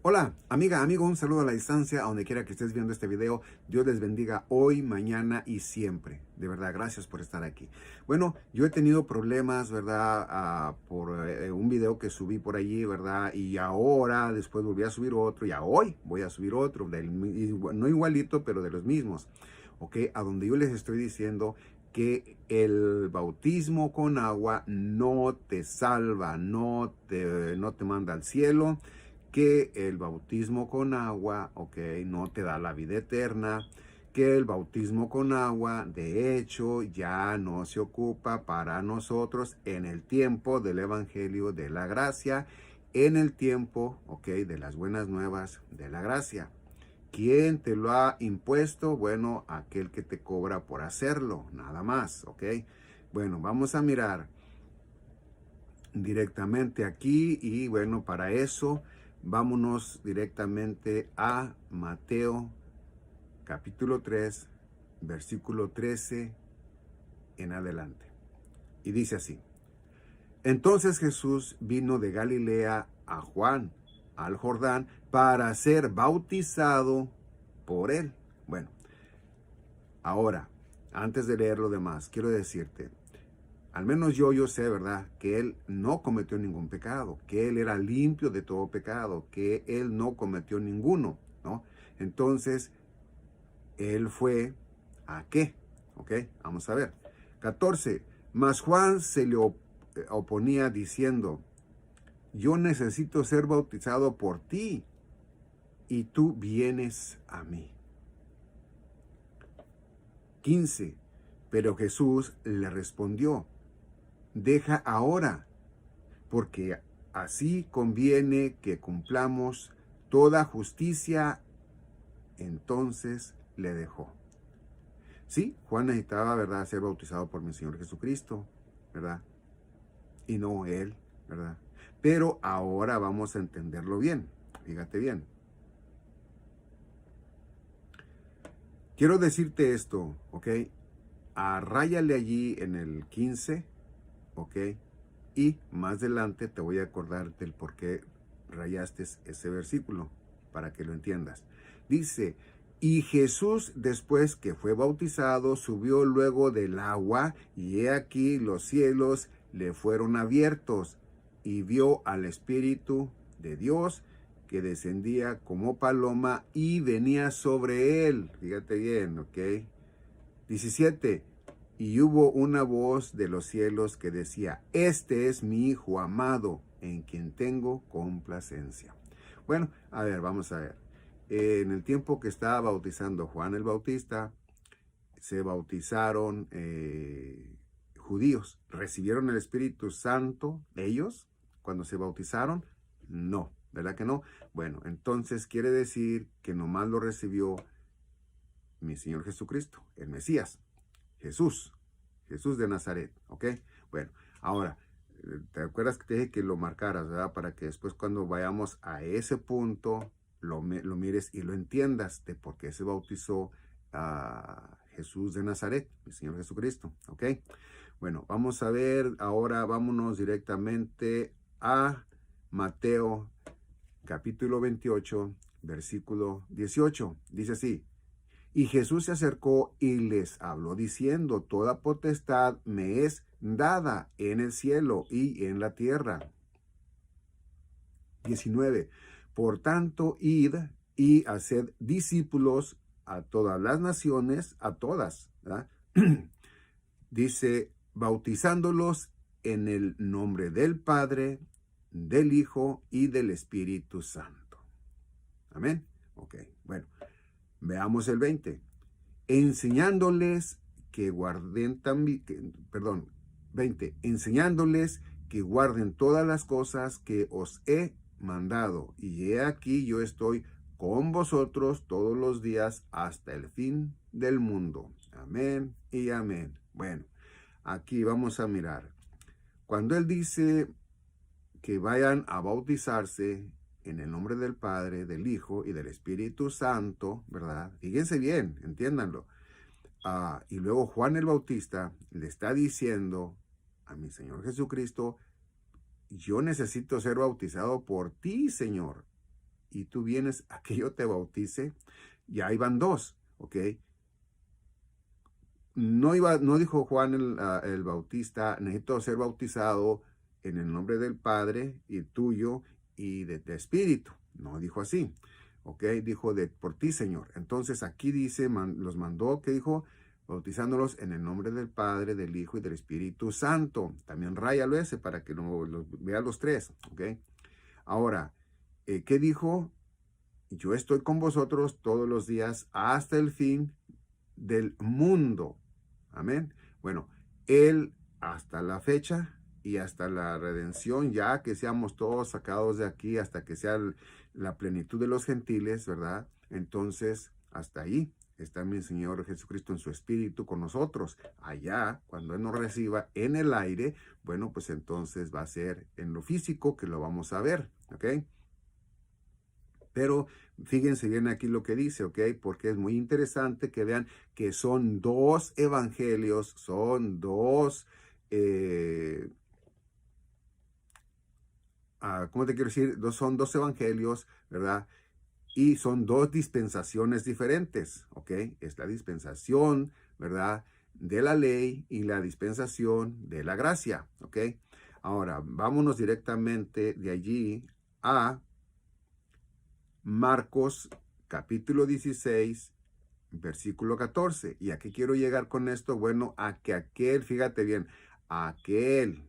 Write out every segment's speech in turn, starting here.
Hola, amiga, amigo, un saludo a la distancia, a donde quiera que estés viendo este video. Dios les bendiga hoy, mañana y siempre. De verdad, gracias por estar aquí. Bueno, yo he tenido problemas, ¿verdad? Por un video que subí por allí, ¿verdad? Y ahora, después volví a subir otro, y hoy voy a subir otro, no igualito, pero de los mismos. ¿Ok? A donde yo les estoy diciendo que el bautismo con agua no te salva, no te manda al cielo, que el bautismo con agua, ok, no te da la vida eterna, que el bautismo con agua, de hecho, ya no se ocupa para nosotros en el tiempo del Evangelio de la Gracia, en el tiempo, ok, de las buenas nuevas de la gracia. ¿Quién te lo ha impuesto? Bueno, aquel que te cobra por hacerlo, nada más, ok. Bueno, vamos a mirar directamente aquí y bueno, para eso vámonos directamente a Mateo capítulo 3, versículo 13 en adelante. Y dice así: Entonces Jesús vino de Galilea a Juan, al Jordán, para ser bautizado por él. Bueno, ahora, antes de leer lo demás, quiero decirte, al menos yo sé, ¿verdad?, que él no cometió ningún pecado, que él era limpio de todo pecado, que él no cometió ninguno, ¿no? Entonces, él fue ¿a qué? ¿Ok? Vamos a ver. 14. Mas Juan se le oponía diciendo: Yo necesito ser bautizado por ti, y tú vienes a mí. 15. Pero Jesús le respondió: Deja ahora, porque así conviene que cumplamos toda justicia. Entonces le dejó. Sí, Juan necesitaba, ¿verdad?, ser bautizado por mi Señor Jesucristo, ¿verdad? Y no él, ¿verdad? Pero ahora vamos a entenderlo bien. Fíjate bien. Quiero decirte esto, ¿ok? Arráyale allí en el 15, ¿ok? Y más adelante te voy a acordar del por qué rayaste ese versículo, para que lo entiendas. Dice: y Jesús, después que fue bautizado, subió luego del agua, y he aquí los cielos le fueron abiertos, y vio al Espíritu de Dios que descendía como paloma y venía sobre él. Fíjate bien, ¿ok? 17. Y hubo una voz de los cielos que decía: Este es mi Hijo amado, en quien tengo complacencia. Bueno, a ver, vamos a ver. En el tiempo que estaba bautizando Juan el Bautista, se bautizaron judíos. ¿Recibieron el Espíritu Santo ellos cuando se bautizaron? No, ¿verdad que no? Bueno, entonces quiere decir que nomás lo recibió mi Señor Jesucristo, el Mesías. Jesús de Nazaret, ¿ok? Bueno, ahora, ¿te acuerdas que te dije que lo marcaras, verdad? Para que después cuando vayamos a ese punto, lo mires y lo entiendas de por qué se bautizó a Jesús de Nazaret, el Señor Jesucristo, ¿ok? Bueno, vamos a ver, ahora vámonos directamente a Mateo capítulo 28, versículo 18. Dice así: Y Jesús se acercó y les habló diciendo: Toda potestad me es dada en el cielo y en la tierra. 19. Por tanto, id y haced discípulos a todas las naciones, a todas, ¿verdad? Dice: bautizándolos en el nombre del Padre, del Hijo y del Espíritu Santo. Amén. Ok, bueno, veamos el 20. Enseñándoles que guarden también, 20, enseñándoles que guarden todas las cosas que os he mandado. Y he aquí yo estoy con vosotros todos los días hasta el fin del mundo. Amén y amén. Bueno, aquí vamos a mirar. Cuando él dice que vayan a bautizarse en el nombre del Padre, del Hijo y del Espíritu Santo, ¿verdad? Fíjense bien, entiéndanlo. Y luego Juan el Bautista le está diciendo a mi Señor Jesucristo: yo necesito ser bautizado por ti, Señor. y tú vienes a que yo te bautice. Y ahí van dos, ¿ok? No dijo Juan el Bautista, necesito ser bautizado en el nombre del Padre y tuyo y de Espíritu. No dijo así, ¿ok? Dijo por ti, Señor. Entonces aquí dice, los mandó, ¿qué dijo? Bautizándolos en el nombre del Padre, del Hijo y del Espíritu Santo. También ráyalo ese para que vea los tres, ¿ok? Ahora, ¿qué dijo? Yo estoy con vosotros todos los días hasta el fin del mundo. Amén. Bueno, Él hasta la fecha y hasta la redención, ya que seamos todos sacados de aquí, hasta que sea la plenitud de los gentiles, ¿verdad? Entonces, hasta ahí está mi Señor Jesucristo en su espíritu con nosotros. Allá, cuando Él nos reciba en el aire, bueno, pues entonces va a ser en lo físico que lo vamos a ver, ¿ok? Pero fíjense bien aquí lo que dice, ¿ok? Porque es muy interesante que vean que son dos evangelios, son dos, ¿cómo te quiero decir? Son dos evangelios, ¿verdad? Y son dos dispensaciones diferentes, ¿ok? Es la dispensación, ¿verdad? De la ley y la dispensación de la gracia, ¿ok? Ahora, vámonos directamente de allí a Marcos capítulo 16, versículo 14. ¿Y a qué quiero llegar con esto? Bueno, a que aquel, fíjate bien, aquel,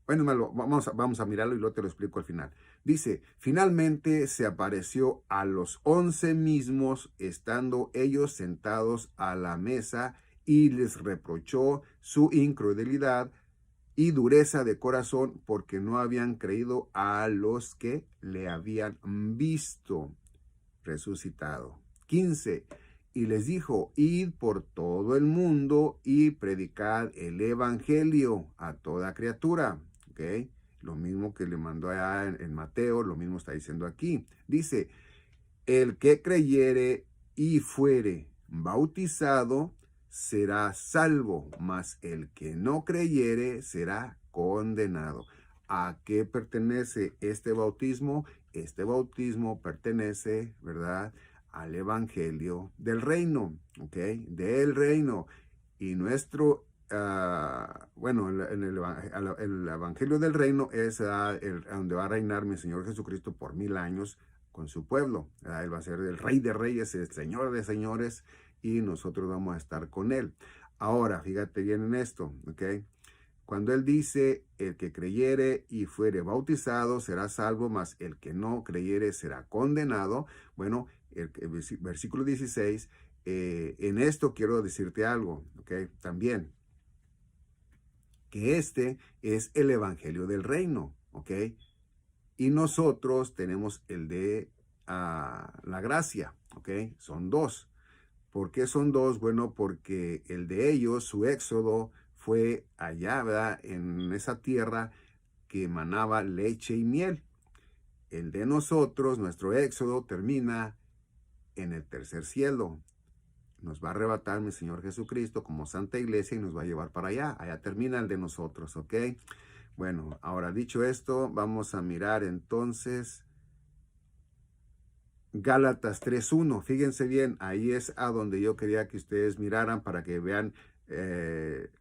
bueno, vamos a mirarlo y luego te lo explico al final. Dice, finalmente se apareció a los 11 mismos, estando ellos sentados a la mesa, y les reprochó su incredulidad y dureza de corazón, porque no habían creído a los que le habían visto resucitado. 15. Y les dijo, id por todo el mundo y predicad el evangelio a toda criatura. ¿Ok? Lo mismo que le mandó allá en Mateo, lo mismo está diciendo aquí. Dice, el que creyere y fuere bautizado será salvo, mas el que no creyere será condenado. ¿A qué pertenece este bautismo? Este bautismo pertenece, ¿verdad?, al evangelio del reino, ¿ok? Del reino. Y nuestro, bueno, el evangelio del reino es donde va a reinar mi Señor Jesucristo por 1000 años con su pueblo, ¿verdad? Él va a ser el Rey de Reyes, el Señor de Señores, y nosotros vamos a estar con Él. Ahora, fíjate bien en esto, ¿ok? Cuando Él dice, el que creyere y fuere bautizado será salvo, mas el que no creyere será condenado. Bueno, el versículo 16, en esto quiero decirte algo, ¿ok? También, que este es el evangelio del reino, ¿ok? Y nosotros tenemos el de la gracia, ¿ok? Son dos. ¿Por qué son dos? Bueno, porque el de ellos, su éxodo, fue allá, ¿verdad? En esa tierra que emanaba leche y miel. El de nosotros, nuestro éxodo, termina en el tercer cielo. Nos va a arrebatar mi Señor Jesucristo como Santa Iglesia y nos va a llevar para allá. Allá termina el de nosotros, ¿ok? Bueno, ahora dicho esto, vamos a mirar entonces Gálatas 3:1. Fíjense bien, ahí es a donde yo quería que ustedes miraran para que vean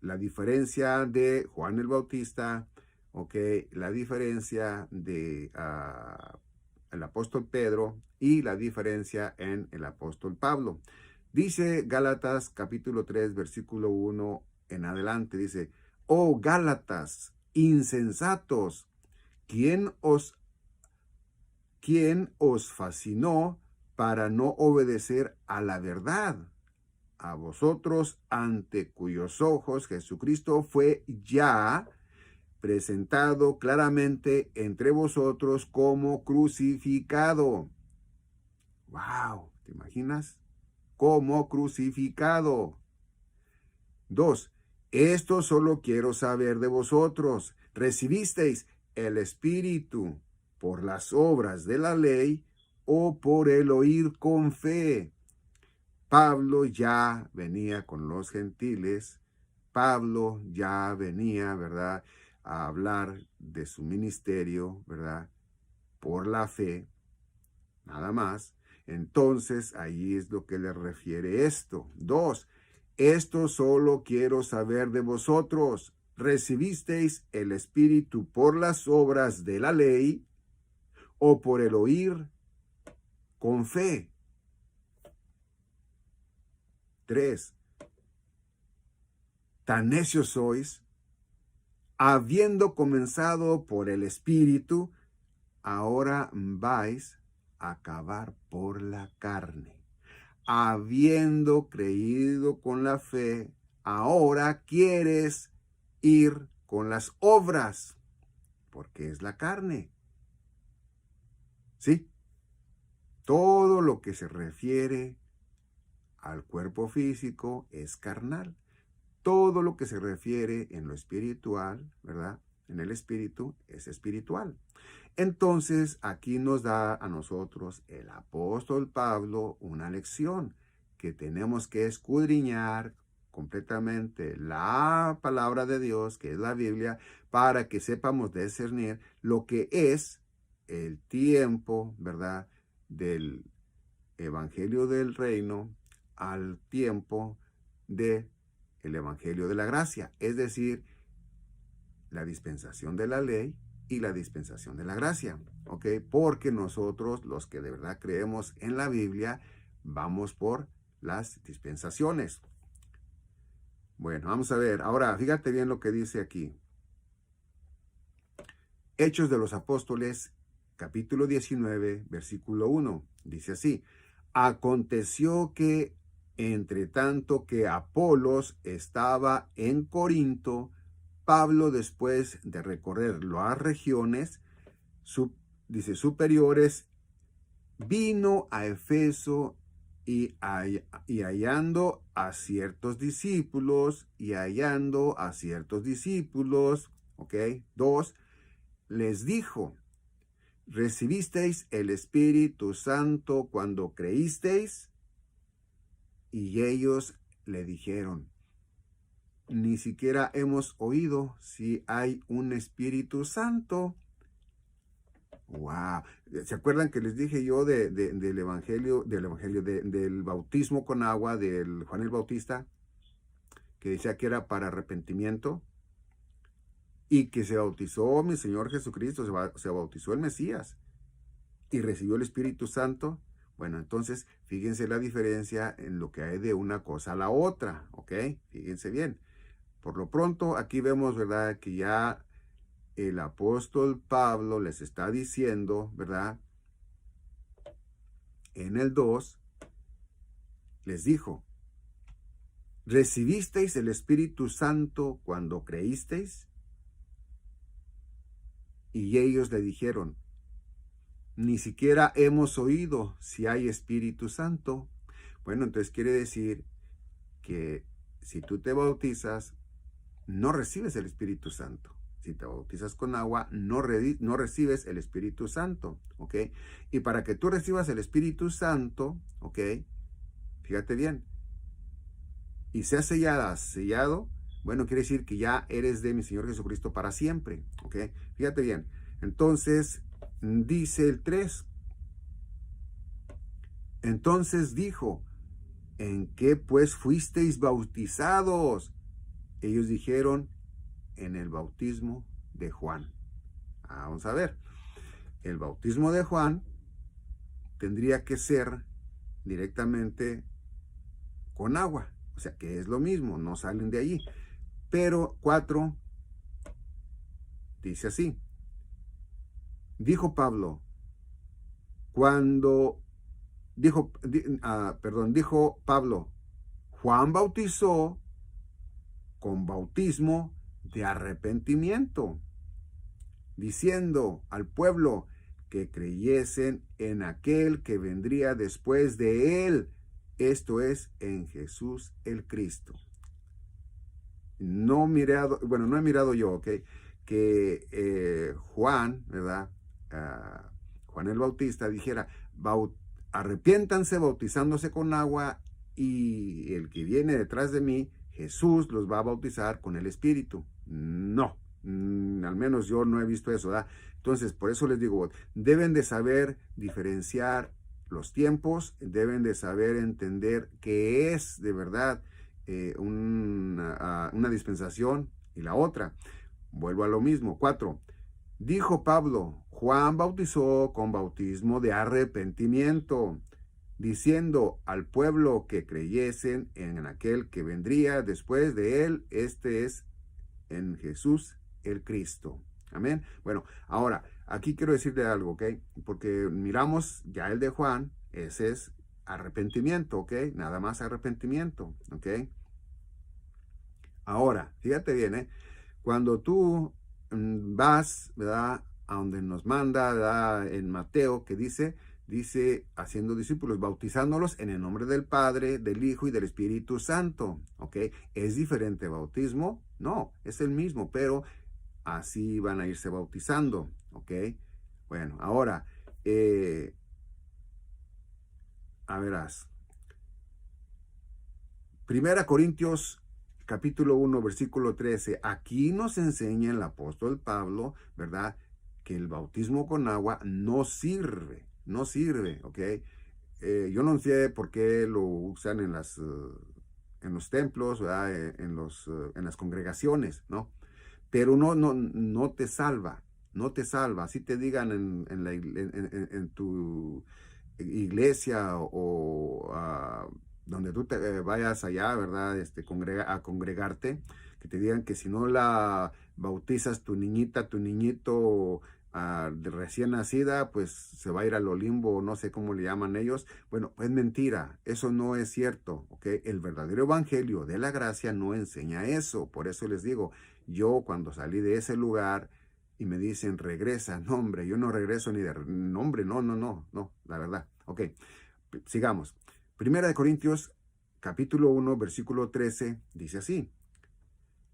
la diferencia de Juan el Bautista, ¿ok? La diferencia de el apóstol Pedro y la diferencia en el apóstol Pablo. Dice Gálatas capítulo 3, versículo 1 en adelante, dice, oh Gálatas, insensatos, ¿quién os fascinó para no obedecer a la verdad? A vosotros, ante cuyos ojos Jesucristo fue ya presentado claramente entre vosotros como crucificado. ¡Wow! ¿Te imaginas? Como crucificado. 2. Esto solo quiero saber de vosotros. ¿Recibisteis el Espíritu por las obras de la ley o por el oír con fe? Pablo ya venía con los gentiles. Pablo ya venía, ¿verdad?, a hablar de su ministerio, ¿verdad?, por la fe. nada más. Entonces, ahí es lo que le refiere esto. 2. Esto solo quiero saber de vosotros. ¿Recibisteis el Espíritu por las obras de la ley o por el oír con fe? 3. Tan necios sois, habiendo comenzado por el Espíritu, ahora vais a acabar por la carne. Habiendo creído con la fe, ahora quieres ir con las obras, porque es la carne. ¿Sí? Todo lo que se refiere al cuerpo físico es carnal. Todo lo que se refiere en lo espiritual, ¿verdad? En el espíritu es espiritual. Entonces, aquí nos da a nosotros el apóstol Pablo una lección que tenemos que escudriñar completamente la palabra de Dios, que es la Biblia, para que sepamos discernir lo que es el tiempo, ¿verdad?, del evangelio del reino al tiempo del evangelio de la gracia, es decir, la dispensación de la ley y la dispensación de la gracia, ¿ok? Porque nosotros, los que de verdad creemos en la Biblia, vamos por las dispensaciones. Bueno, vamos a ver. Ahora, fíjate bien lo que dice aquí. Hechos de los Apóstoles, capítulo 19, versículo 1. Dice así: aconteció que, entre tanto que Apolos estaba en Corinto, Pablo, después de recorrer las regiones, superiores, vino a Efeso y hallando a ciertos discípulos, ¿ok? 2, les dijo: ¿recibisteis el Espíritu Santo cuando creísteis? Y ellos le dijeron: ni siquiera hemos oído si hay un Espíritu Santo. Wow. ¿Se acuerdan que les dije yo del del bautismo con agua del Juan el Bautista? Que decía que era para arrepentimiento. Y que se bautizó mi Señor Jesucristo, se bautizó el Mesías y recibió el Espíritu Santo. Bueno, entonces fíjense la diferencia en lo que hay de una cosa a la otra, ¿ok? Fíjense bien. Por lo pronto, aquí vemos, ¿verdad?, que ya el apóstol Pablo les está diciendo, ¿verdad?, en el 2, les dijo: ¿recibisteis el Espíritu Santo cuando creísteis? Y ellos le dijeron: ni siquiera hemos oído si hay Espíritu Santo. Bueno, entonces quiere decir que si tú te bautizas, no recibes el Espíritu Santo. Si te bautizas con agua, no recibes el Espíritu Santo, ¿ok? Y para que tú recibas el Espíritu Santo, ¿ok?, fíjate bien, y seas sellado, bueno, quiere decir que ya eres de mi Señor Jesucristo para siempre, ¿ok? Fíjate bien. Entonces, dice el 3, entonces dijo: ¿en qué pues fuisteis bautizados? Ellos dijeron: en el bautismo de Juan. Vamos a ver. El bautismo de Juan tendría que ser directamente con agua. O sea, que es lo mismo, no salen de allí. Pero 4 dice así: dijo Pablo, dijo Pablo, Juan bautizó con bautismo de arrepentimiento, diciendo al pueblo que creyesen en aquel que vendría después de él, esto es, en Jesús el Cristo. No he mirado yo, ¿ok?, que Juan, ¿verdad?, Juan el Bautista dijera: arrepiéntanse bautizándose con agua, y el que viene detrás de mí, Jesús, los va a bautizar con el Espíritu. No, al menos yo no he visto eso, ¿verdad? Entonces, por eso les digo, deben de saber diferenciar los tiempos, deben de saber entender que es de verdad una dispensación y la otra. Vuelvo a lo mismo. 4. Dijo Pablo, Juan bautizó con bautismo de arrepentimiento, diciendo al pueblo que creyesen en aquel que vendría después de él, este es en Jesús el Cristo. Amén. Bueno, ahora, aquí quiero decirte algo, ¿ok? Porque miramos ya el de Juan, ese es arrepentimiento, ¿ok? Nada más arrepentimiento, ¿ok? Ahora, fíjate bien, ¿eh? Cuando tú vas, ¿verdad? A donde nos manda, ¿verdad? En Mateo, que dice, haciendo discípulos, bautizándolos en el nombre del Padre, del Hijo y del Espíritu Santo, ¿ok? ¿Es diferente bautismo? No, es el mismo, pero así van a irse bautizando, ¿ok? Bueno, ahora, a verás. 1 Corintios capítulo 1, versículo 13. Aquí nos enseña el apóstol Pablo, ¿verdad? Que el bautismo con agua no sirve, ¿ok? Yo no sé por qué lo usan en los templos, ¿verdad? En las congregaciones, ¿no? Pero no te salva, no te salva. Así te digan en tu iglesia o donde tú te vayas allá, ¿verdad? A congregarte, que te digan que si no la bautizas tu niñita, tu niñito de recién nacida, pues se va a ir al limbo, no sé cómo le llaman ellos. Bueno, es mentira, eso no es cierto, ¿ok? El verdadero evangelio de la gracia no enseña eso, por eso les digo, yo cuando salí de ese lugar y me dicen, regresa, no hombre, yo no regreso ni de nombre, no, la verdad. Ok, sigamos. Primera de Corintios, capítulo 1, versículo 13, dice así.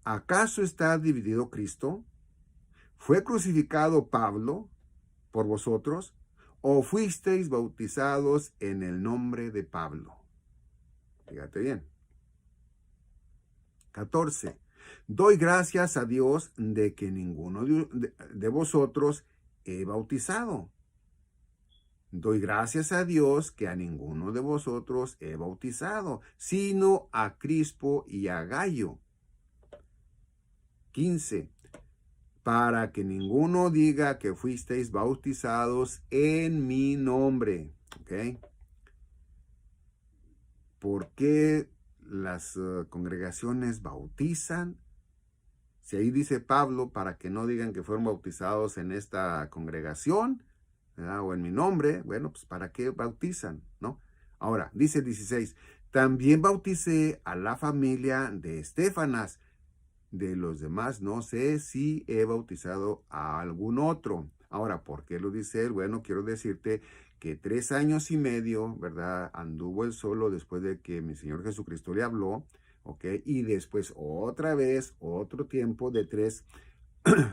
¿Acaso está dividido Cristo? ¿Fue crucificado Pablo por vosotros? ¿O fuisteis bautizados en el nombre de Pablo? Fíjate bien. 14. Doy gracias a Dios de que ninguno de vosotros he bautizado. Doy gracias a Dios que a ninguno de vosotros he bautizado, sino a Crispo y a Gayo. 15. Para que ninguno diga que fuisteis bautizados en mi nombre. ¿Ok? ¿Por qué las congregaciones bautizan? Si ahí dice Pablo, para que no digan que fueron bautizados en esta congregación, ¿verdad? O en mi nombre, bueno, pues ¿para qué bautizan? ¿No? Ahora, dice el 16, también bauticé a la familia de Estefanas. De los demás no sé si he bautizado a algún otro. Ahora, ¿por qué lo dice él? Bueno, quiero decirte que 3 años y medio, ¿verdad? Anduvo él solo después de que mi Señor Jesucristo le habló, ¿ok? Y después otra vez, otro tiempo de 3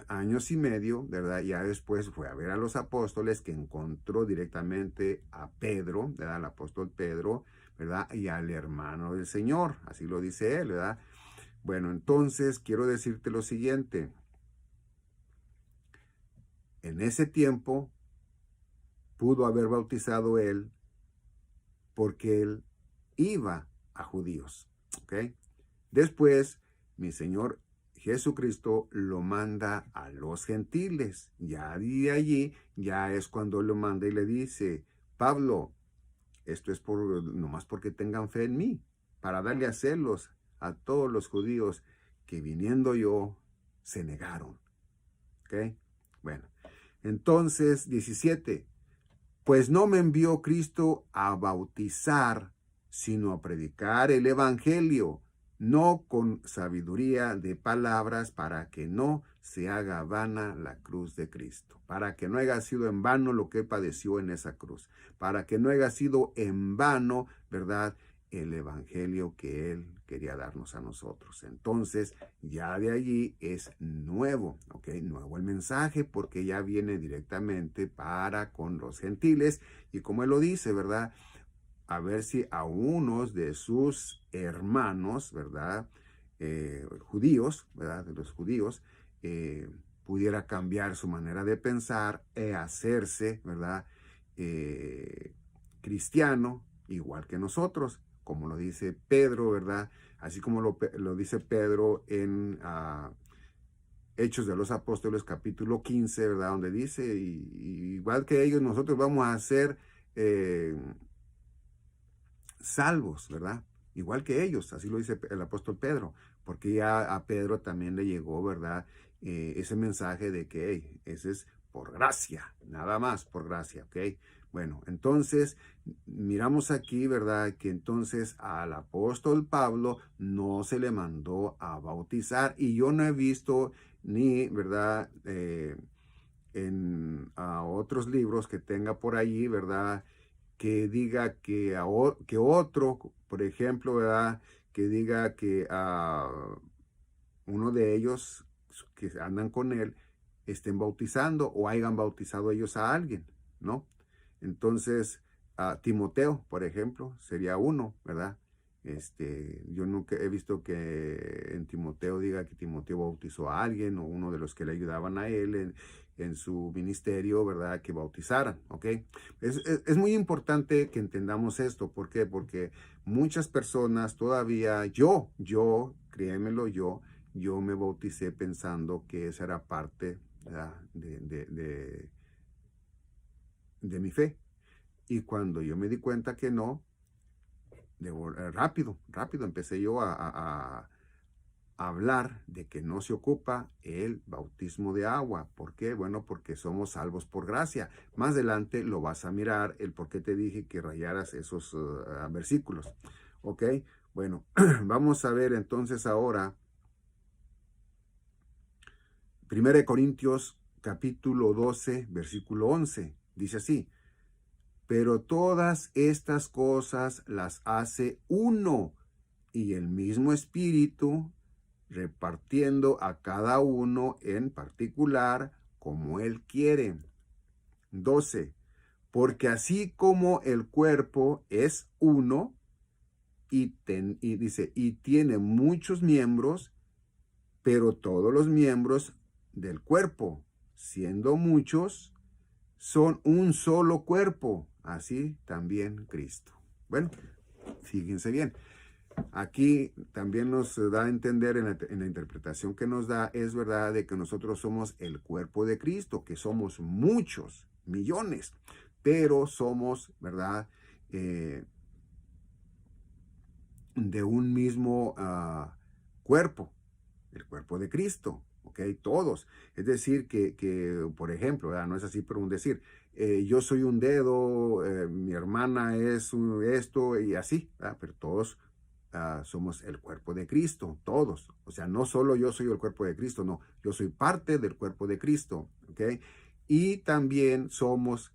años y medio, ¿verdad? Ya después fue a ver a los apóstoles, que encontró directamente a Pedro, ¿verdad? Al apóstol Pedro, ¿verdad? Y al hermano del Señor, así lo dice él, ¿verdad? Bueno, entonces quiero decirte lo siguiente. En ese tiempo pudo haber bautizado él porque él iba a judíos, ¿ok? Después, mi Señor Jesucristo lo manda a los gentiles. Ya de allí, ya es cuando lo manda y le dice, Pablo, esto es nomás porque tengan fe en mí, para darle a celos a todos los judíos que viniendo yo se negaron. ¿Ok? Bueno, entonces 17. Pues no me envió Cristo a bautizar, sino a predicar el evangelio, no con sabiduría de palabras, para que no se haga vana la cruz de Cristo, para que no haya sido en vano lo que padeció en esa cruz, para que no haya sido en vano, ¿verdad?, el evangelio que él quería darnos a nosotros. Entonces, ya de allí es nuevo, ¿ok? Nuevo el mensaje, porque ya viene directamente para con los gentiles, y como él lo dice, ¿verdad?, a ver si a unos de sus hermanos, ¿verdad?, judíos, ¿verdad?, de los judíos, pudiera cambiar su manera de pensar e hacerse, ¿verdad?, cristiano igual que nosotros, como lo dice Pedro, ¿verdad? Así como lo dice Pedro en Hechos de los Apóstoles, capítulo 15, ¿verdad? Donde dice, igual que ellos, nosotros vamos a ser salvos, ¿verdad? Igual que ellos, así lo dice el apóstol Pedro, porque ya a Pedro también le llegó, ¿verdad? Ese mensaje de que hey, ese es por gracia, nada más por gracia, ¿ok? Bueno, entonces miramos aquí, ¿verdad? Que entonces al apóstol Pablo no se le mandó a bautizar y yo no he visto ni, ¿verdad? En otros libros que tenga por allí, ¿verdad? Que diga que otro, por ejemplo, ¿verdad? Que diga que uno de ellos que andan con él estén bautizando o hayan bautizado ellos a alguien, ¿no? Entonces, Timoteo, por ejemplo, sería uno, ¿verdad? Yo nunca he visto que en Timoteo diga que Timoteo bautizó a alguien o uno de los que le ayudaban a él en su ministerio, ¿verdad? Que bautizaran, ¿ok? Es muy importante que entendamos esto. ¿Por qué? Porque muchas personas todavía, créemelo, yo me bauticé pensando que esa era parte, ¿verdad? De mi fe. Y cuando yo me di cuenta que no, rápido empecé yo a hablar de que no se ocupa el bautismo de agua. ¿Por qué? Bueno, porque somos salvos por gracia. Más adelante lo vas a mirar, el por qué te dije que rayaras esos versículos. ¿Ok? Bueno, vamos a ver entonces ahora 1 Corintios capítulo 12, versículo 11. Dice así: pero todas estas cosas las hace uno y el mismo Espíritu, repartiendo a cada uno en particular como Él quiere. 12. Porque así como el cuerpo es uno y tiene muchos miembros, pero todos los miembros del cuerpo, siendo muchos, son un solo cuerpo, así también Cristo. Bueno, fíjense bien. Aquí también nos da a entender en la interpretación que nos da, es verdad de que nosotros somos el cuerpo de Cristo, que somos muchos, millones, pero somos, ¿verdad? De un mismo cuerpo, el cuerpo de Cristo, ¿ok? Todos. Es decir, que por ejemplo, ¿verdad? No es así, pero un decir, yo soy un dedo, mi hermana es esto y así, ¿verdad? Pero todos somos el cuerpo de Cristo, todos. O sea, no solo yo soy el cuerpo de Cristo, no, yo soy parte del cuerpo de Cristo, ¿ok? Y también somos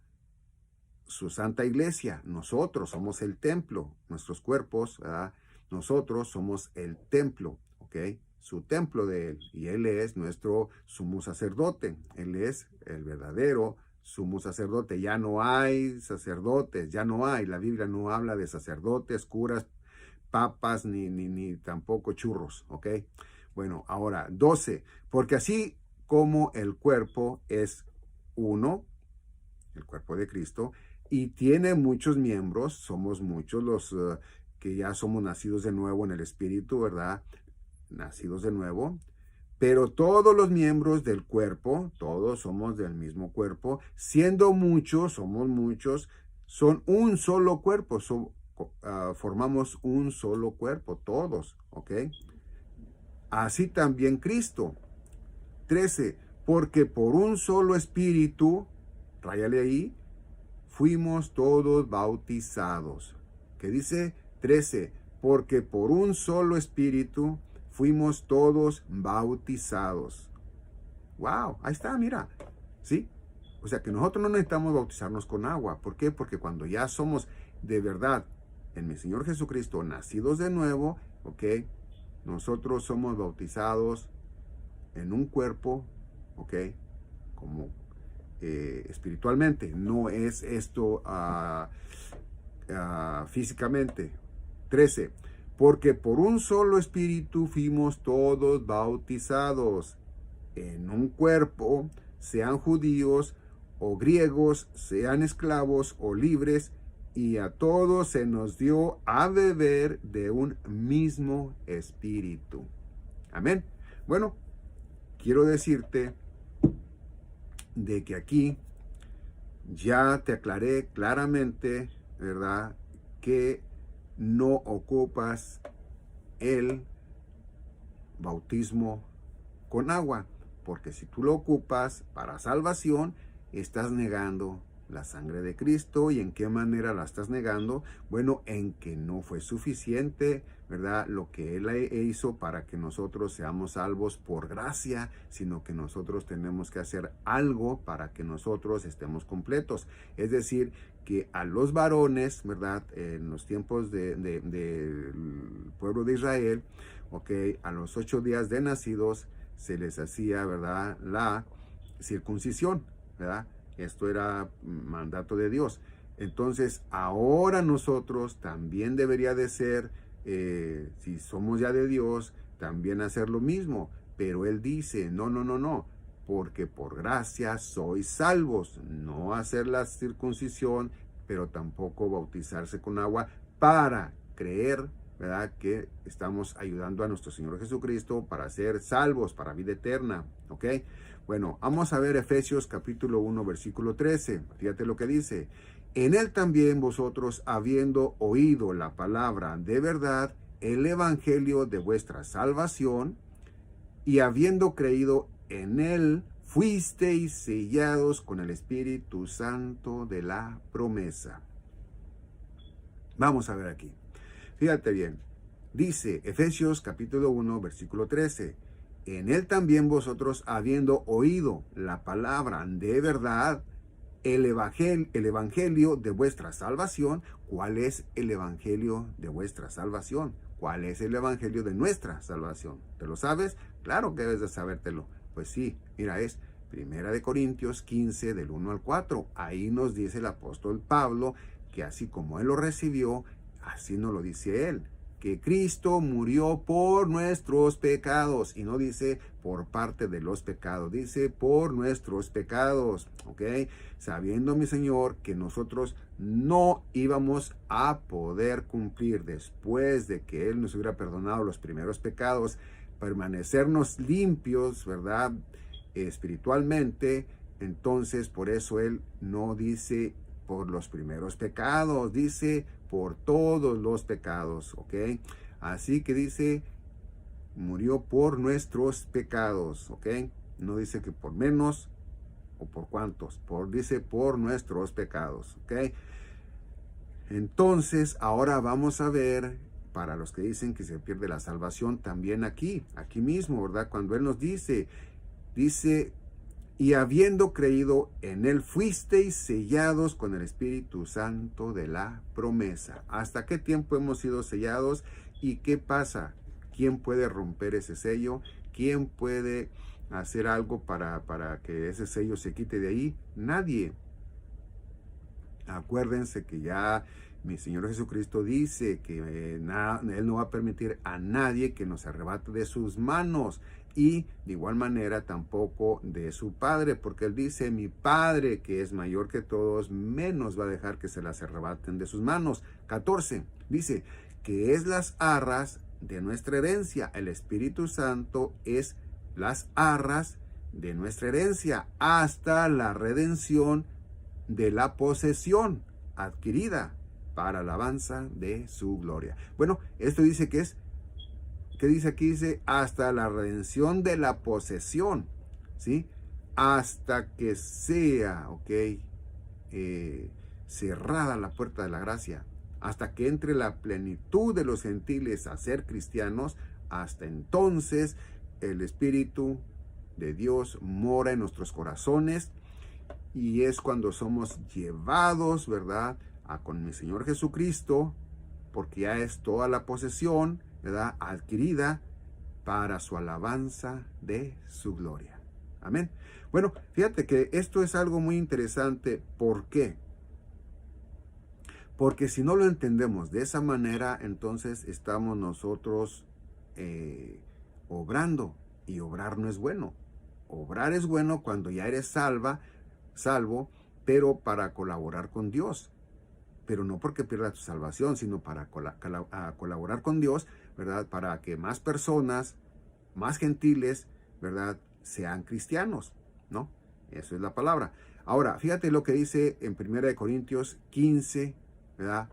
su santa iglesia, nosotros somos el templo, nuestros cuerpos, ¿verdad? Nosotros somos el templo, ¿ok? Su templo de Él, y Él es nuestro sumo sacerdote, Él es el verdadero sumo sacerdote. Ya no hay sacerdotes, ya no hay, la Biblia no habla de sacerdotes, curas, papas, ni tampoco churros, ¿ok? Bueno, ahora, 12, porque así como el cuerpo es uno, el cuerpo de Cristo, y tiene muchos miembros, somos muchos los que ya somos nacidos de nuevo en el Espíritu, ¿verdad? Nacidos de nuevo, pero todos los miembros del cuerpo, todos somos del mismo cuerpo, siendo muchos, somos muchos, son un solo cuerpo, formamos un solo cuerpo, todos, ¿ok? Así también Cristo. 13, porque por un solo espíritu, ráyale ahí, fuimos todos bautizados. ¿Qué dice? 13, porque por un solo espíritu fuimos todos bautizados. Wow, ahí está, mira, ¿sí? O sea que nosotros no necesitamos bautizarnos con agua. ¿Por qué? Porque cuando ya somos de verdad en mi Señor Jesucristo, nacidos de nuevo, ¿ok? Nosotros somos bautizados en un cuerpo, ¿ok? Como espiritualmente, no es esto físicamente. 13, porque por un solo espíritu fuimos todos bautizados en un cuerpo, sean judíos o griegos, sean esclavos o libres, y a todos se nos dio a beber de un mismo espíritu. Amén. Bueno, quiero decirte de que aquí ya te aclaré claramente, ¿verdad?, que no ocupas el bautismo con agua, porque si tú lo ocupas para salvación, estás negando la sangre de Cristo. ¿Y en qué manera la estás negando? Bueno, en que no fue suficiente, ¿verdad?, lo que Él hizo para que nosotros seamos salvos por gracia, sino que nosotros tenemos que hacer algo para que nosotros estemos completos. Es decir, que a los varones, ¿verdad?, en los tiempos del pueblo de Israel, a los 8 días de nacidos se les hacía, ¿verdad?, la circuncisión, ¿verdad? Esto era mandato de Dios. Entonces, ahora nosotros también debería de ser, si somos ya de Dios, también hacer lo mismo. Pero Él dice, no, porque por gracia sois salvos. No hacer la circuncisión, pero tampoco bautizarse con agua para creer, ¿verdad?, que estamos ayudando a nuestro Señor Jesucristo para ser salvos, para vida eterna, ¿ok? Bueno, vamos a ver Efesios capítulo 1, versículo 13. Fíjate lo que dice. En Él también vosotros, habiendo oído la palabra de verdad, el evangelio de vuestra salvación, y habiendo creído en Él, fuisteis sellados con el Espíritu Santo de la promesa. Vamos a ver aquí. Fíjate bien. Dice Efesios capítulo 1, versículo 13. En Él también vosotros, habiendo oído la palabra de verdad, el evangelio de vuestra salvación. ¿Cuál es el evangelio de vuestra salvación? ¿Cuál es el evangelio de nuestra salvación? ¿Te lo sabes? Claro que debes de sabértelo. Pues sí, mira, es 1 Corintios 15, del 1 al 4. Ahí nos dice el apóstol Pablo que así como Él lo recibió, así nos lo dice Él. Que Cristo murió por nuestros pecados, y no dice por parte de los pecados, dice por nuestros pecados, ¿ok? Sabiendo, mi Señor, que nosotros no íbamos a poder cumplir después de que Él nos hubiera perdonado los primeros pecados, permanecernos limpios, ¿verdad?, espiritualmente. Entonces, por eso Él no dice por los primeros pecados, dice por todos los pecados, ¿ok? Así que dice, murió por nuestros pecados, ¿ok? No dice que por menos o por cuántos, dice por nuestros pecados, ¿ok? Entonces, ahora vamos a ver, para los que dicen que se pierde la salvación, también aquí mismo, ¿verdad? Cuando Él nos dice, y habiendo creído en Él, fuisteis sellados con el Espíritu Santo de la promesa. ¿Hasta qué tiempo hemos sido sellados? ¿Y qué pasa? ¿Quién puede romper ese sello? ¿Quién puede hacer algo para que ese sello se quite de ahí? Nadie. Acuérdense que ya mi Señor Jesucristo dice que Él no va a permitir a nadie que nos arrebate de sus manos, y de igual manera tampoco de su Padre, porque Él dice, mi Padre que es mayor que todos, menos va a dejar que se las arrebaten de sus manos. 14, dice que es las arras de nuestra herencia. El Espíritu Santo es las arras de nuestra herencia hasta la redención de la posesión adquirida para alabanza de su gloria. Bueno, esto dice que es, ¿qué dice aquí? Dice hasta la redención de la posesión, ¿sí? Hasta que sea, cerrada la puerta de la gracia, hasta que entre la plenitud de los gentiles a ser cristianos. Hasta entonces el Espíritu de Dios mora en nuestros corazones, y es cuando somos llevados, ¿verdad?, con mi Señor Jesucristo, porque ya es toda la posesión, ¿verdad?, adquirida para su alabanza de su gloria. Amén. Bueno, fíjate que esto es algo muy interesante. ¿Por qué? Porque si no lo entendemos de esa manera, entonces estamos nosotros obrando, y obrar no es bueno. Obrar es bueno cuando ya eres salvo, pero para colaborar con Dios. pero no porque pierdas tu salvación, sino para colaborar con Dios, ¿verdad? Para que más personas, más gentiles, ¿verdad? Sean cristianos, ¿no? Eso es la palabra. Ahora, fíjate lo que dice en 1 Corintios 15, ¿verdad?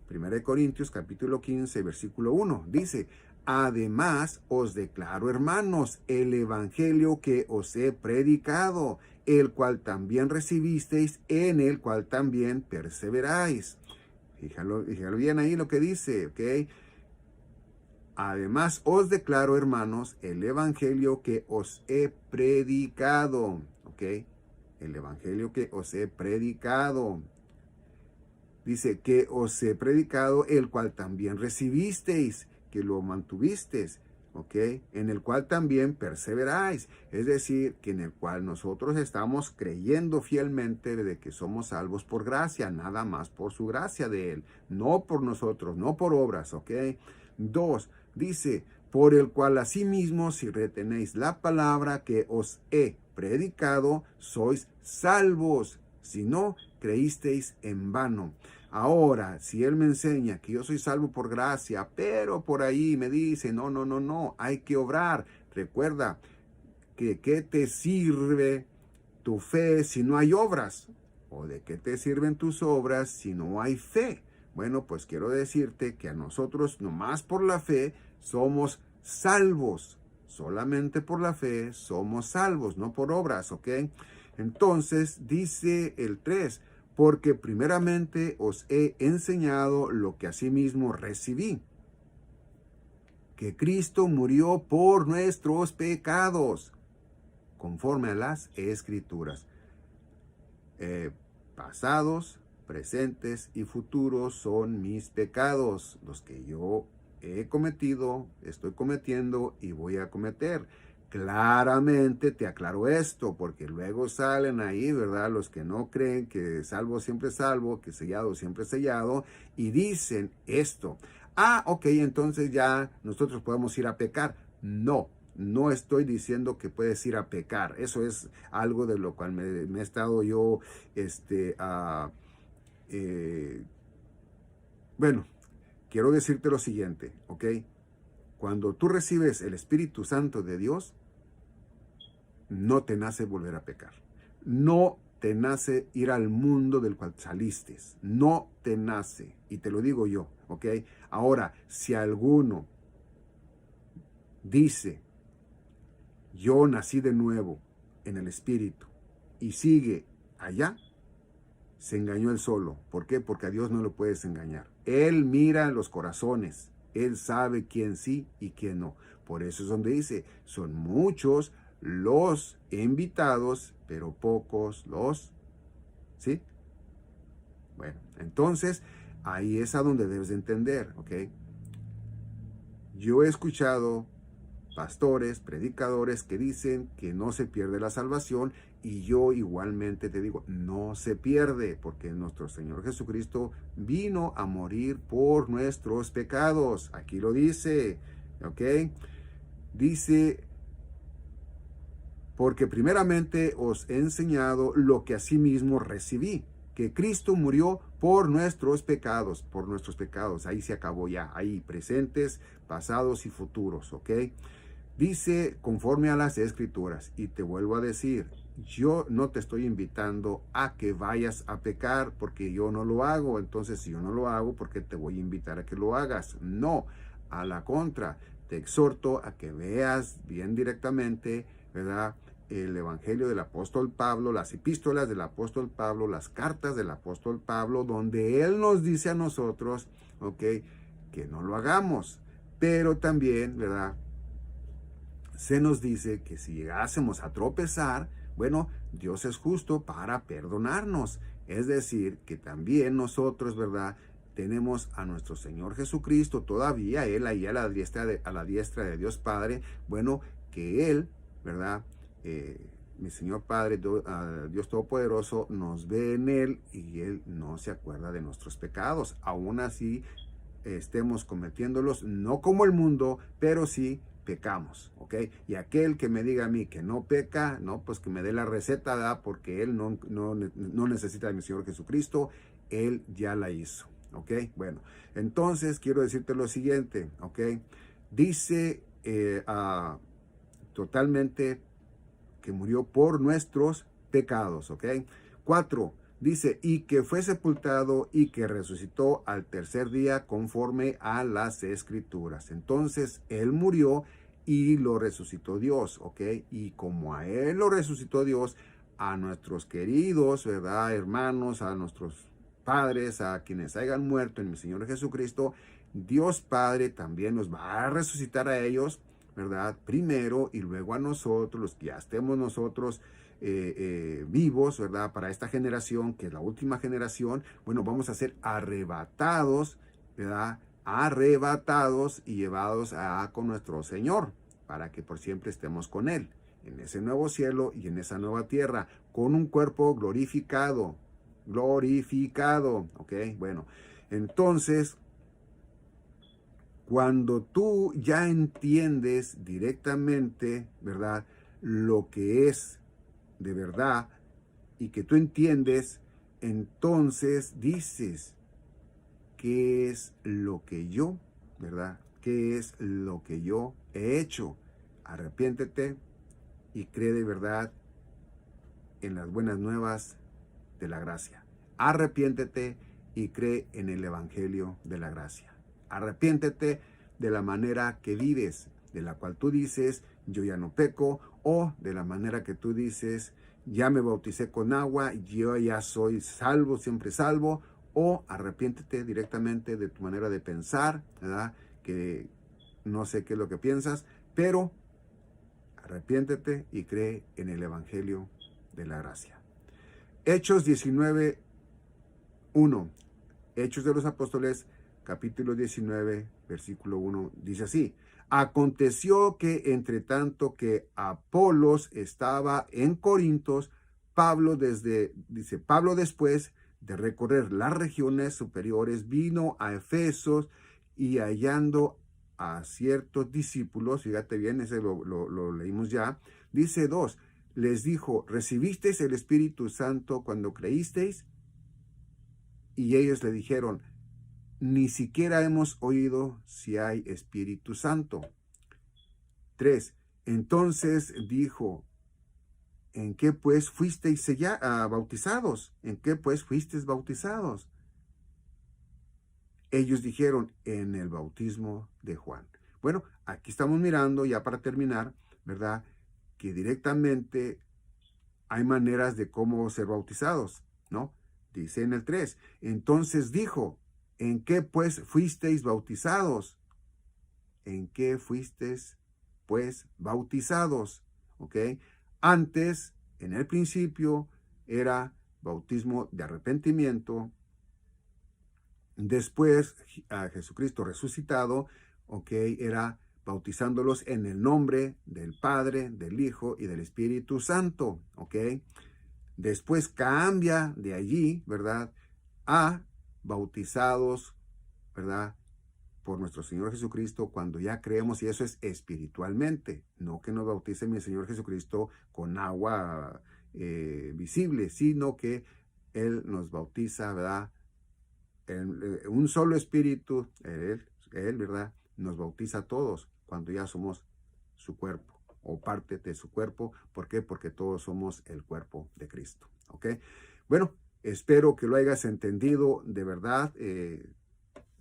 1 Corintios capítulo 15, versículo 1. Dice, además os declaro, hermanos, el evangelio que os he predicado, el cual también recibisteis, en el cual también perseveráis. Fíjalo bien ahí lo que dice, ¿ok? Además os declaro, hermanos, el evangelio que os he predicado, ¿ok? El evangelio que os he predicado. Dice que os he predicado, el cual también recibisteis, que lo mantuvisteis, ¿ok? En el cual también perseveráis. Es decir, que en el cual nosotros estamos creyendo fielmente de que somos salvos por gracia, nada más por su gracia de Él, no por nosotros, no por obras, ¿ok? 2, dice, por el cual asimismo, si retenéis la palabra que os he predicado, sois salvos. Si no, creísteis en vano. Ahora, si Él me enseña que yo soy salvo por gracia, pero por ahí me dice, no, hay que obrar. Recuerda que ¿qué te sirve tu fe si no hay obras? ¿O de qué te sirven tus obras si no hay fe? Bueno, pues quiero decirte que a nosotros, nomás por la fe, somos salvos. Solamente por la fe somos salvos, no por obras, ¿ok? Entonces, dice el 3, porque primeramente os he enseñado lo que asimismo recibí, que Cristo murió por nuestros pecados, conforme a las Escrituras, pasados, presentes y futuros son mis pecados, los que yo he cometido, estoy cometiendo y voy a cometer. Claramente te aclaro esto, porque luego salen ahí, ¿verdad? Los que no creen que salvo siempre salvo, que sellado siempre sellado, y dicen esto. Ok, entonces ya nosotros podemos ir a pecar. No estoy diciendo que puedes ir a pecar. Eso es algo de lo cual me he estado yo, bueno, quiero decirte lo siguiente, ¿ok? Cuando tú recibes el Espíritu Santo de Dios, no te nace volver a pecar. No te nace ir al mundo del cual saliste. No te nace. Y te lo digo yo, ¿ok? Ahora, si alguno dice, yo nací de nuevo en el Espíritu y sigue allá, se engañó él solo. ¿Por qué? Porque a Dios no lo puedes engañar. Él mira los corazones. Él sabe quién sí y quién no. Por eso es donde dice, son muchos los invitados, pero pocos los, ¿sí? Bueno, entonces, ahí es a donde debes de entender, ¿ok? Yo he escuchado pastores, predicadores que dicen que no se pierde la salvación, y yo igualmente te digo, no se pierde, porque nuestro Señor Jesucristo vino a morir por nuestros pecados. Aquí lo dice, ¿ok? Dice, porque primeramente os he enseñado lo que asimismo recibí, que Cristo murió por nuestros pecados, Ahí se acabó ya, ahí presentes, pasados y futuros, ¿ok? Dice, conforme a las Escrituras, y te vuelvo a decir, yo no te estoy invitando a que vayas a pecar, porque yo no lo hago. Entonces, si yo no lo hago, ¿por qué te voy a invitar a que lo hagas? No, a la contra, te exhorto a que veas bien directamente, ¿verdad?, el Evangelio del apóstol Pablo, las epístolas del apóstol Pablo, las cartas del apóstol Pablo, donde él nos dice a nosotros, ¿ok?, que no lo hagamos. Pero también, ¿verdad?, se nos dice que si llegásemos a tropezar, bueno, Dios es justo para perdonarnos. Es decir, que también nosotros, ¿verdad?, tenemos a nuestro Señor Jesucristo todavía, Él ahí a la diestra de Dios Padre. Bueno, que Él, ¿verdad?, mi Señor Padre, Dios Todopoderoso, nos ve en Él y Él no se acuerda de nuestros pecados. Aún así, estemos cometiéndolos, no como el mundo, pero sí pecamos, ¿ok? Y aquel que me diga a mí que no peca, no, pues que me dé la receta, ¿verdad? Porque él no necesita de mi Señor Jesucristo, él ya la hizo, ¿ok? Bueno, entonces quiero decirte lo siguiente, ¿ok? Dice totalmente que murió por nuestros pecados, ¿ok? 4, dice, y que fue sepultado y que resucitó al tercer día conforme a las Escrituras. Entonces, él murió y lo resucitó Dios, ¿ok? Y como a él lo resucitó Dios, a nuestros queridos, ¿verdad? Hermanos, a nuestros padres, a quienes hayan muerto en mi Señor Jesucristo, Dios Padre también nos va a resucitar a ellos, ¿verdad? Primero y luego a nosotros, los que ya estemos nosotros vivos, ¿verdad? Para esta generación, que es la última generación, bueno, vamos a ser arrebatados, ¿verdad? Arrebatados y llevados con nuestro Señor, para que por siempre estemos con Él, en ese nuevo cielo y en esa nueva tierra, con un cuerpo glorificado, ¿ok? Bueno, entonces, cuando tú ya entiendes directamente, ¿verdad? Lo que es de verdad y que tú entiendes, entonces dices, ¿qué es lo que yo, verdad? ¿Qué es lo que yo he hecho? Arrepiéntete y cree de verdad en las buenas nuevas de la gracia. Arrepiéntete y cree en el evangelio de la gracia. Arrepiéntete de la manera que vives, de la cual tú dices, yo ya no peco, o de la manera que tú dices, ya me bauticé con agua, yo ya soy salvo, siempre salvo, o arrepiéntete directamente de tu manera de pensar, ¿verdad? Que no sé qué es lo que piensas, pero arrepiéntete y cree en el evangelio de la gracia. Hechos 19:1. Hechos de los Apóstoles, capítulo 19, versículo 1, dice así: aconteció que entre tanto que Apolos estaba en Corintos, Pablo después de recorrer las regiones superiores, vino a Efesos y hallando a ciertos discípulos, fíjate bien, ese lo leímos ya, dice 2, les dijo, ¿recibisteis el Espíritu Santo cuando creísteis? Y ellos le dijeron, ni siquiera hemos oído si hay Espíritu Santo. 3. Entonces dijo, ¿en qué pues fuisteis bautizados? ¿En qué pues fuisteis bautizados? Ellos dijeron, en el bautismo de Juan. Bueno, aquí estamos mirando, ya para terminar, ¿verdad? Que directamente hay maneras de cómo ser bautizados, ¿no? Dice en el 3, entonces dijo, ¿en qué pues fuisteis bautizados? ¿En qué fuisteis pues bautizados? ¿Ok? Antes, en el principio, era bautismo de arrepentimiento. Después, a Jesucristo resucitado, ¿ok? Era bautizándolos en el nombre del Padre, del Hijo y del Espíritu Santo, ¿ok? Después cambia de allí, ¿verdad? A bautizados, ¿verdad? Por nuestro Señor Jesucristo cuando ya creemos, y eso es espiritualmente, no que nos bautice mi Señor Jesucristo con agua visible, sino que Él nos bautiza, ¿verdad? Un solo espíritu, él, ¿verdad? Nos bautiza a todos cuando ya somos su cuerpo o parte de su cuerpo. ¿Por qué? Porque todos somos el cuerpo de Cristo. ¿Ok? Bueno, espero que lo hayas entendido de verdad.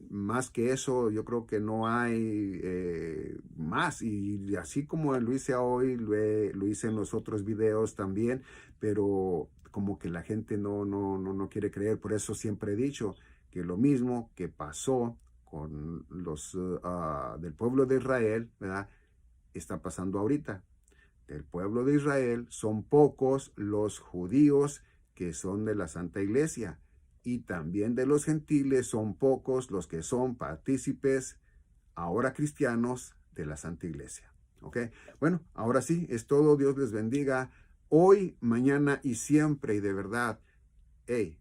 Más que eso, yo creo que no hay más. Y así como lo hice hoy, lo hice en los otros videos también, pero como que la gente no quiere creer. Por eso siempre he dicho que lo mismo que pasó con los del pueblo de Israel, ¿verdad? Está pasando ahorita. Del pueblo de Israel son pocos los judíos que son de la Santa Iglesia, y también de los gentiles son pocos los que son partícipes, ahora cristianos, de la Santa Iglesia. ¿Ok? Bueno, ahora sí, es todo. Dios les bendiga hoy, mañana y siempre. Y de verdad, hey,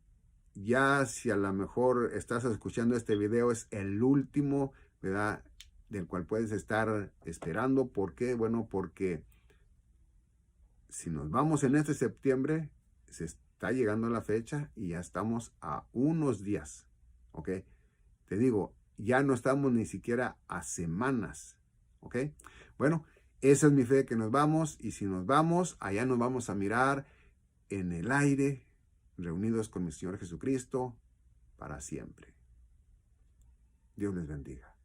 ya si a lo mejor estás escuchando este video, es el último, ¿verdad? del cual puedes estar esperando. ¿Por qué? Bueno, porque si nos vamos en este septiembre, se está llegando la fecha y ya estamos a unos días, ¿ok? Te digo, ya no estamos ni siquiera a semanas, ¿ok? Bueno, esa es mi fe, que nos vamos, y si nos vamos, allá nos vamos a mirar en el aire, reunidos con mi Señor Jesucristo para siempre. Dios les bendiga.